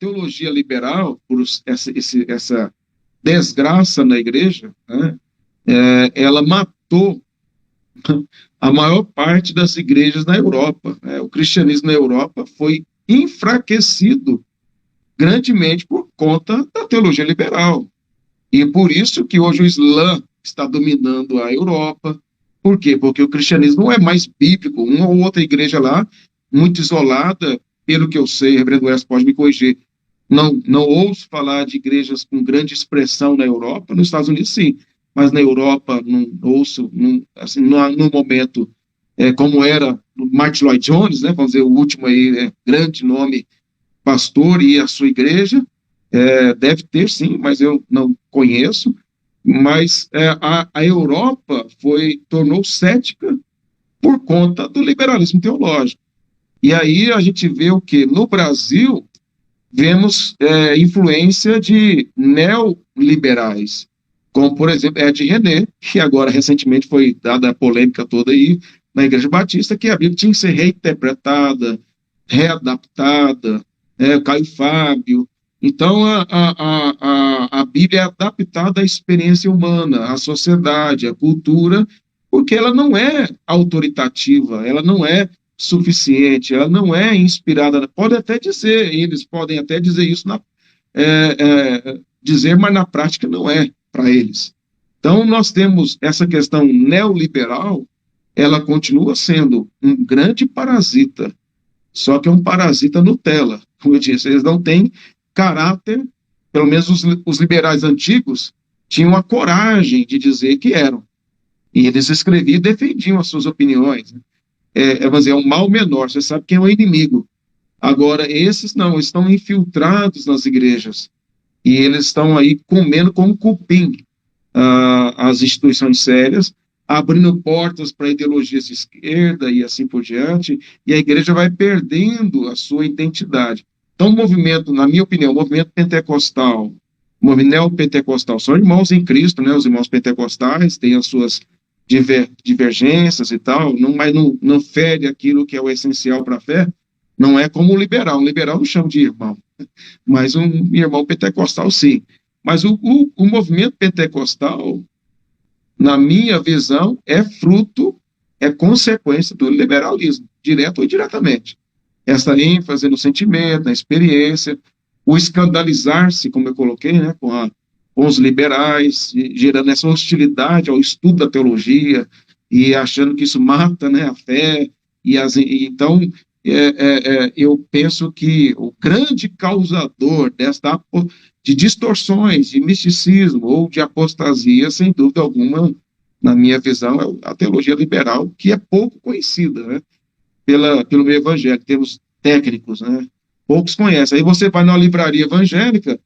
teologia liberal, por essa desgraça na igreja, né, ela matou a maior parte das igrejas na Europa, né? O cristianismo na Europa foi enfraquecido grandemente por conta da teologia liberal. E por isso que hoje o Islã está dominando a Europa. Por quê? Porque o cristianismo não é mais bíblico. Uma ou outra igreja lá, muito isolada, pelo que eu sei, Reverendo West pode me corrigir, não ouço falar de igrejas com grande expressão na Europa. Nos Estados Unidos, sim, mas na Europa não ouço, não, assim, no momento, como era Martin Lloyd Jones, né, vamos dizer, o último aí, grande nome pastor e a sua igreja, deve ter sim, mas eu não conheço, mas a Europa tornou cética por conta do liberalismo teológico. E aí a gente vê o que? No Brasil, vemos influência de neoliberais, como, por exemplo, Ed René, que agora recentemente foi dada a polêmica toda aí na Igreja Batista, que a Bíblia tinha que ser reinterpretada, readaptada, Caio Fábio. Então, a Bíblia é adaptada à experiência humana, à sociedade, à cultura, porque ela não é autoritativa, ela não é suficiente, ela não é inspirada. Pode até dizer, eles podem até dizer isso, dizer, mas na prática não é para eles. Então, nós temos essa questão neoliberal, ela continua sendo um grande parasita, só que é um parasita Nutella. Como eu disse, eles não têm caráter, pelo menos os liberais antigos tinham a coragem de dizer que eram. E eles escreviam e defendiam as suas opiniões. Vamos dizer, é um mal menor, você sabe quem é o inimigo. Agora, esses não, estão infiltrados nas igrejas. E eles estão aí comendo como cupim as instituições sérias, abrindo portas para ideologias de esquerda e assim por diante, e a igreja vai perdendo a sua identidade. Então, o movimento, na minha opinião, o movimento pentecostal, o movimento neopentecostal, são irmãos em Cristo, né? Os irmãos pentecostais têm as suas divergências e tal, mas não fere aquilo que é o essencial para a fé. Não é como o liberal não chama de irmão, mas um irmão pentecostal, sim. Mas o movimento pentecostal, na minha visão, é consequência do liberalismo, direto ou indiretamente. Essa ênfase no sentimento, na experiência, o escandalizar-se, como eu coloquei, né, com os liberais, gerando essa hostilidade ao estudo da teologia e achando que isso mata, né, a fé. Então, eu penso que o grande causador de distorções, de misticismo ou de apostasia, sem dúvida alguma, na minha visão, é a teologia liberal, que é pouco conhecida, né, pelo meio evangélico, temos técnicos, né, poucos conhecem. Aí você vai numa livraria evangélica,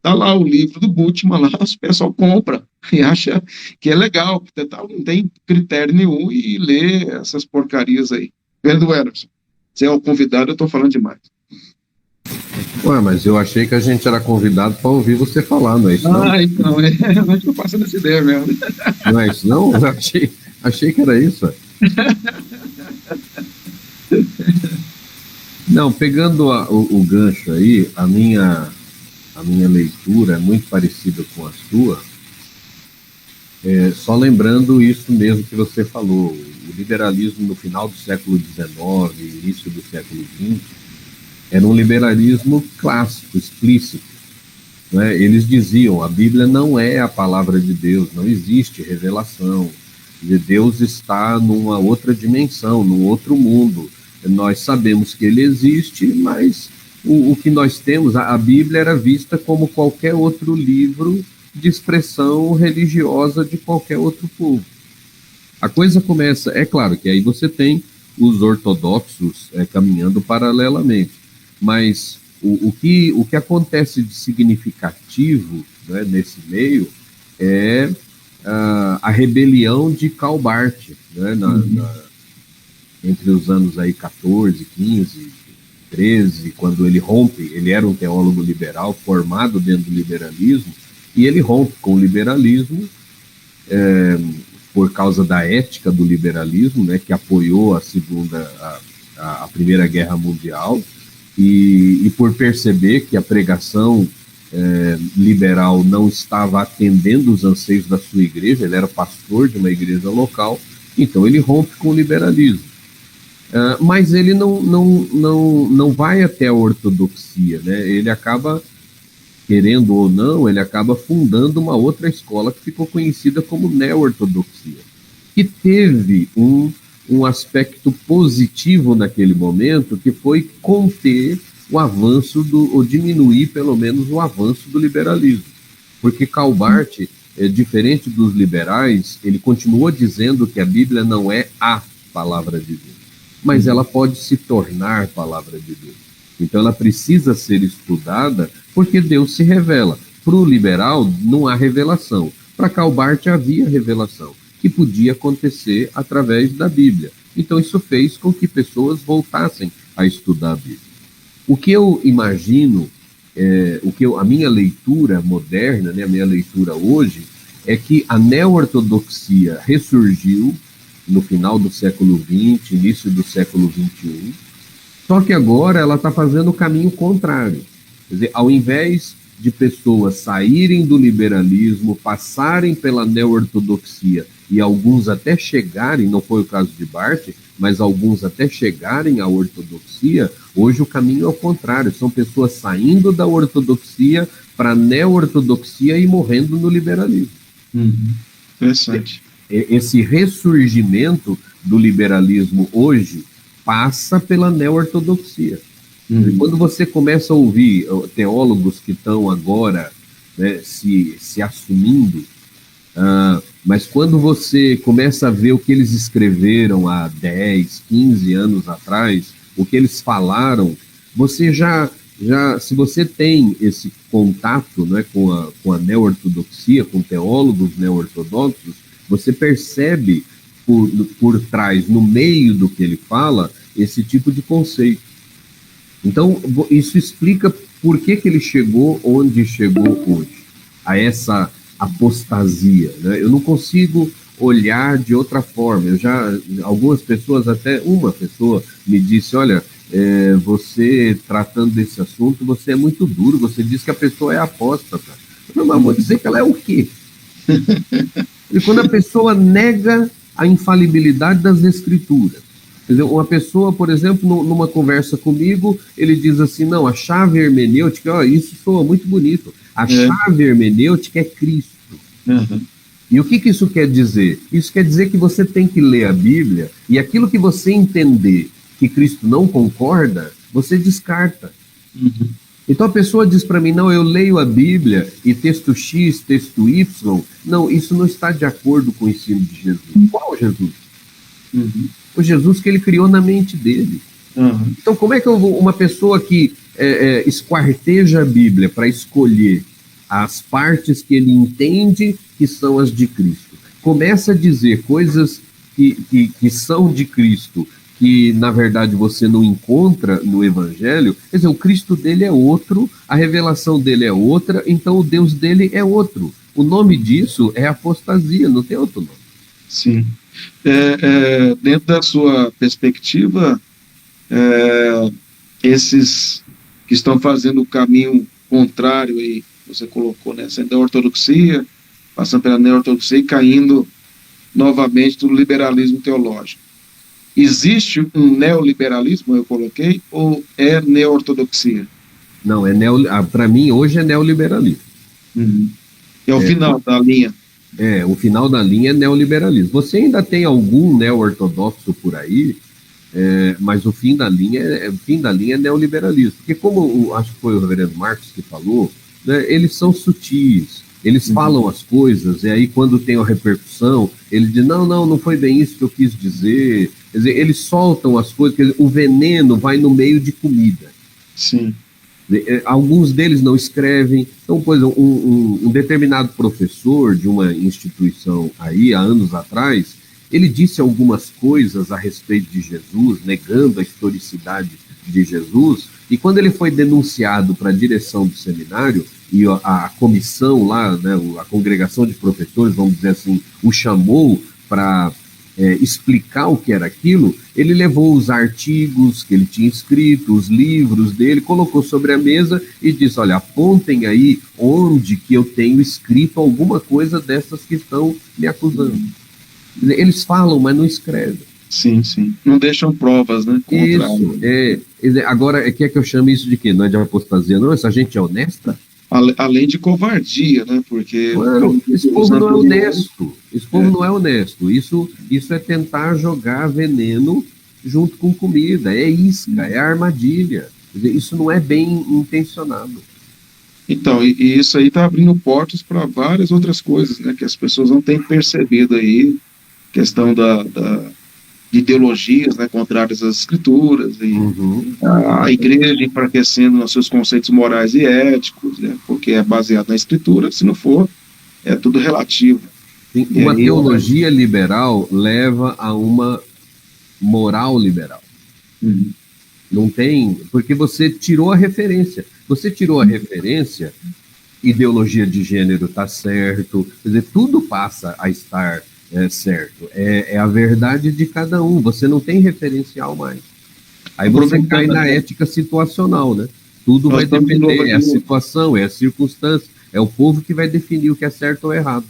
tá lá o livro do Bultmann, lá, o pessoal compra e acha que é legal, porque não tem critério nenhum e lê essas porcarias aí. Vendo, Emerson? Você é o convidado, eu estou falando demais. Ué, mas eu achei que a gente era convidado para ouvir você falar, não é isso não? Então, eu estou passando essa ideia mesmo. Não é isso não? Eu achei que era isso. Não, pegando o gancho aí, a minha leitura é muito parecida com a sua, só lembrando isso mesmo que você falou, o liberalismo no final do século XIX, início do século XX, era um liberalismo clássico, explícito, né? Eles diziam, a Bíblia não é a palavra de Deus, não existe revelação, Deus está numa outra dimensão, num outro mundo, nós sabemos que ele existe, mas o que nós temos, a Bíblia era vista como qualquer outro livro de expressão religiosa de qualquer outro povo. A coisa começa, é claro que aí você tem os ortodoxos caminhando paralelamente, mas o que acontece de significativo, né, nesse meio é a rebelião de Karl Barth, né, entre os anos aí 14, 15, 13, quando ele rompe, ele era um teólogo liberal formado dentro do liberalismo, e ele rompe com o liberalismo por causa da ética do liberalismo, né, que apoiou a Primeira Guerra Mundial, e por perceber que a pregação liberal não estava atendendo os anseios da sua igreja, ele era pastor de uma igreja local, então ele rompe com o liberalismo. Mas ele não vai até a ortodoxia, né? Ele acaba, querendo ou não, ele acaba fundando uma outra escola que ficou conhecida como neo-ortodoxia, que teve um aspecto positivo naquele momento, que foi conter o avanço ou diminuir pelo menos o avanço do liberalismo. Porque Karl Barth, diferente dos liberais, ele continuou dizendo que a Bíblia não é a palavra de Deus, mas ela pode se tornar palavra de Deus. Então ela precisa ser estudada porque Deus se revela. Para o liberal não há revelação. Para Karl Barth havia revelação, que podia acontecer através da Bíblia. Então isso fez com que pessoas voltassem a estudar a Bíblia. O que eu imagino, a minha leitura moderna, né, a minha leitura hoje, é que a neo-ortodoxia ressurgiu no final do século XX, início do século XXI, só que agora ela está fazendo o caminho contrário. Quer dizer, ao invés de pessoas saírem do liberalismo, passarem pela neo-ortodoxia e alguns até chegarem, não foi o caso de Barth, mas alguns até chegarem à ortodoxia, hoje o caminho é o contrário, são pessoas saindo da ortodoxia para a neo-ortodoxia e morrendo no liberalismo. Interessante. Esse ressurgimento do liberalismo hoje passa pela neo-ortodoxia. Quando você começa a ouvir teólogos que estão agora, né, se assumindo, mas quando você começa a ver o que eles escreveram há 10, 15 anos atrás, o que eles falaram, você já se você tem esse contato, né, com a neo-ortodoxia, com teólogos neo-ortodoxos, você percebe por trás, no meio do que ele fala, esse tipo de conceito. Então, isso explica por que ele chegou onde chegou hoje, a essa apostasia, né? Eu não consigo olhar de outra forma. Algumas pessoas, até uma pessoa me disse, olha, você tratando desse assunto, você é muito duro, você diz que a pessoa é apóstata. Mas vou dizer que ela é o quê? E quando a pessoa nega a infalibilidade das escrituras, quer dizer, uma pessoa, por exemplo, numa conversa comigo, ele diz assim, não, a chave hermenêutica, isso soa muito bonito, a chave hermenêutica é Cristo. E o que isso quer dizer? Isso quer dizer que você tem que ler a Bíblia e aquilo que você entender que Cristo não concorda, você descarta. Então a pessoa diz para mim, não, eu leio a Bíblia e texto X, texto Y, não, isso não está de acordo com o ensino de Jesus. Qual Jesus? O Jesus que ele criou na mente dele. Então como é que uma pessoa que esquarteja a Bíblia para escolher as partes que ele entende que são as de Cristo, começa a dizer coisas que são de Cristo, que na verdade você não encontra no Evangelho, quer dizer, o Cristo dele é outro, a revelação dele é outra, então o Deus dele é outro. O nome disso é apostasia, não tem outro nome. Sim. Dentro da sua perspectiva, esses que estão fazendo o caminho contrário aí, você colocou, né, sendo da ortodoxia, passando pela neo-ortodoxia e caindo novamente do liberalismo teológico. Existe um neoliberalismo, eu coloquei, ou é neo-ortodoxia? Não, para mim hoje é neoliberalismo. É o final da linha. O final da linha é neoliberalismo. Você ainda tem algum neo-ortodoxo por aí, mas o fim da linha é neoliberalismo. Porque como acho que foi o reverendo Marcos que falou, né, eles são sutis, eles falam as coisas, e aí quando tem a repercussão, ele diz, não foi bem isso que eu quis dizer. Quer dizer, eles soltam as coisas, quer dizer, o veneno vai no meio de comida. Sim. Alguns deles não escrevem. Então, por exemplo, um determinado professor de uma instituição aí, há anos atrás, ele disse algumas coisas a respeito de Jesus, negando a historicidade de Jesus, e quando ele foi denunciado para a direção do seminário, e a comissão lá, né, a congregação de professores, vamos dizer assim, o chamou para explicar o que era aquilo, ele levou os artigos que ele tinha escrito, os livros dele, colocou sobre a mesa e disse, olha, apontem aí onde que eu tenho escrito alguma coisa dessas que estão me acusando. Eles falam, mas não escrevem. Sim, sim. Não deixam provas, né? Isso. Agora, quer que eu chame isso de quê? Não é de apostasia, não? Essa gente é honesta? Além de covardia, né? Porque Mano, esse povo não é honesto. Esse povo não é honesto. Isso é tentar jogar veneno junto com comida. É isca, é armadilha. Quer dizer, isso não é bem intencionado. Então, e isso aí está abrindo portas para várias outras coisas, né? Que as pessoas não têm percebido aí, questão de ideologias, né, contrárias às escrituras, e a igreja enfraquecendo nos seus conceitos morais e éticos, né, porque é baseado na escritura, se não for, é tudo relativo. Sim, uma teologia liberal leva a uma moral liberal. Não tem, porque você tirou a referência. Você tirou a referência, ideologia de gênero está certo, quer dizer, tudo passa a estar certo. É a verdade de cada um, você não tem referencial mais. Aí você cai na ética situacional, né? Tudo vai depender, é a situação, é a circunstância, é o povo que vai definir o que é certo ou errado.